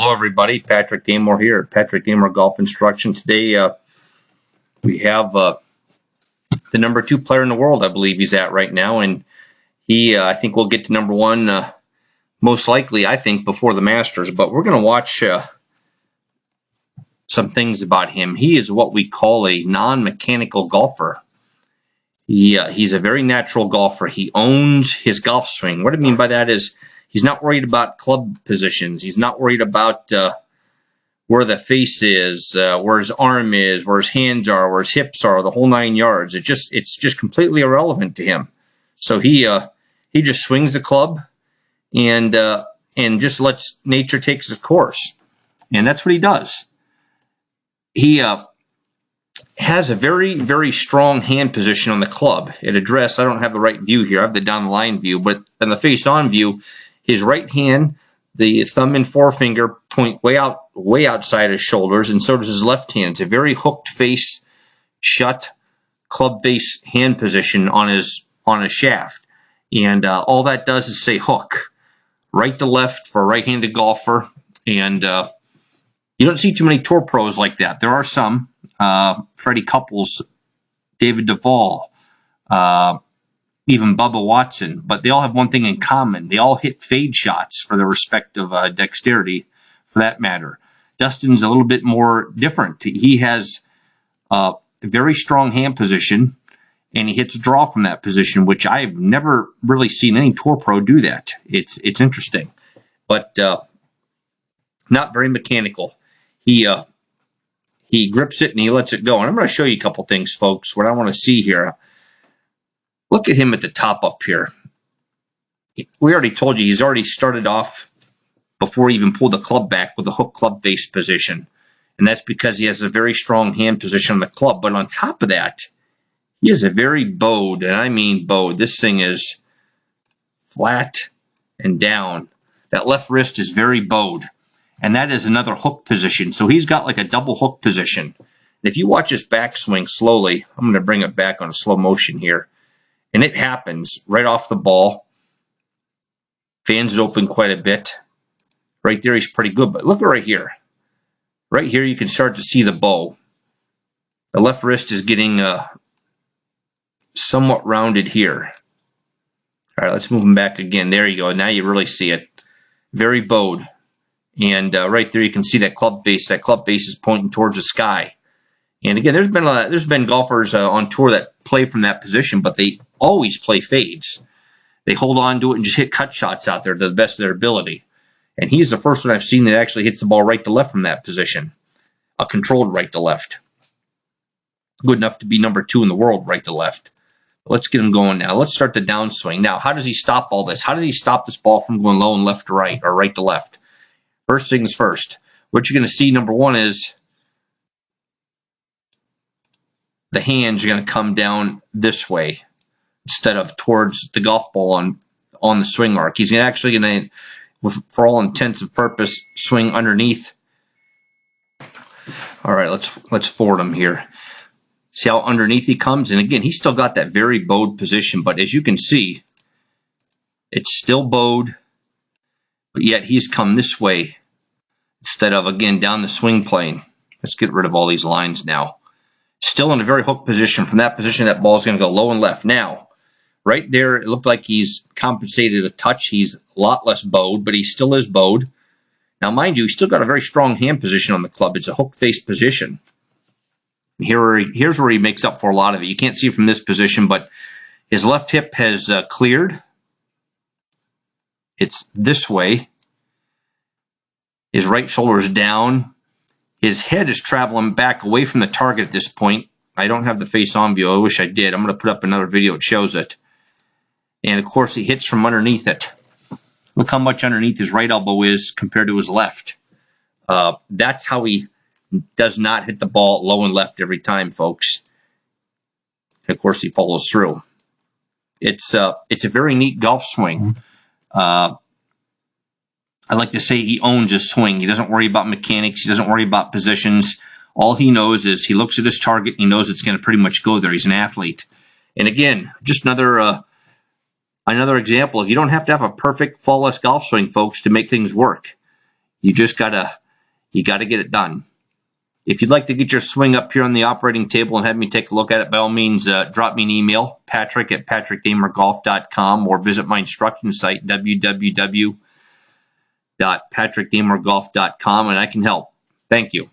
Hello, everybody. Patrick Damore here at Patrick Damore Golf Instruction. Today, we have the number 2 player in the world, I believe he's at right now, and he, I think, will get to number 1 most likely, I think, before the Masters. But we're going to watch some things about him. He is what we call a non-mechanical golfer. He's a very natural golfer. He owns his golf swing. What I mean by that is, he's not worried about club positions. He's not worried about where the face is, where his arm is, where his hands are, where his hips are, the whole 9 yards. It's just completely irrelevant to him. So he just swings the club and just lets nature take its course, and that's what he does. He has a very, very strong hand position on the club. At address, I don't have the right view here. I have the down the line view, but in the face-on view, his right hand, the thumb and forefinger point way outside his shoulders, and so does his left hand. It's a very hooked face, shut, club face hand position on his shaft, and all that does is say hook, right to left for a right-handed golfer. And you don't see too many tour pros like that. There are some, Freddie Couples, David Duval, even Bubba Watson, but they all have one thing in common. They all hit fade shots for their respective dexterity, for that matter. Dustin's a little bit more different. He has a very strong hand position, and he hits a draw from that position, which I've never really seen any tour pro do that. It's interesting, but not very mechanical. He grips it and he lets it go. And I'm going to show you a couple things, folks, what I want to see here. Look at him at the top up here. We already told you he's already started off before he even pulled the club back with a hook club face position. And that's because he has a very strong hand position on the club. But on top of that, he is a very bowed, and I mean bowed. This thing is flat and down. That left wrist is very bowed. And that is another hook position. So he's got like a double hook position. And if you watch his backswing slowly, I'm going to bring it back on a slow motion here. And it happens right off the ball. Fans it open quite a bit. Right there, he's pretty good. But look right here. Right here, you can start to see the bow. The left wrist is getting somewhat rounded here. All right, let's move him back again. There you go. Now you really see it. Very bowed. And right there, you can see that club face. That club face is pointing towards the sky. And again, there's been golfers on tour that play from that position, but they always play fades. They hold on to it and just hit cut shots out there to the best of their ability. And he's the first one I've seen that actually hits the ball right to left from that position, a controlled right to left. Good enough to be number 2 in the world, right to left. Let's get him going now. Let's start the downswing. Now, how does he stop all this? How does he stop this ball from going low and left to right or right to left? First things first. What you're going to see, number 1, is the hands are going to come down this way instead of towards the golf ball on the swing arc. He's actually going to, for all intents and purpose, swing underneath. All right, let's forward him here. See how underneath he comes? And again, he's still got that very bowed position, but as you can see, it's still bowed, but yet he's come this way instead of, again, down the swing plane. Let's get rid of all these lines now. Still in a very hooked position. From that position, that ball is going to go low and left. Now, right there, it looked like he's compensated a touch. He's a lot less bowed, but he still is bowed. Now, mind you, he's still got a very strong hand position on the club. It's a hook face position. And here's where he makes up for a lot of it. You can't see it from this position, but his left hip has cleared. It's this way. His right shoulder is down. His head is traveling back away from the target at this point. I don't have the face-on view. I wish I did. I'm going to put up another video that shows it. And, of course, he hits from underneath it. Look how much underneath his right elbow is compared to his left. That's how he does not hit the ball low and left every time, folks. And, of course, he follows through. It's a very neat golf swing. I like to say he owns his swing. He doesn't worry about mechanics. He doesn't worry about positions. All he knows is he looks at his target. And he knows it's going to pretty much go there. He's an athlete. And again, just another example of you don't have to have a perfect, flawless golf swing, folks, to make things work. You just gotta get it done. If you'd like to get your swing up here on the operating table and have me take a look at it, by all means, drop me an email, patrick@patrickdamoregolf.com, or visit my instruction site, www.patrickdamoregolf.com, and I can help. Thank you.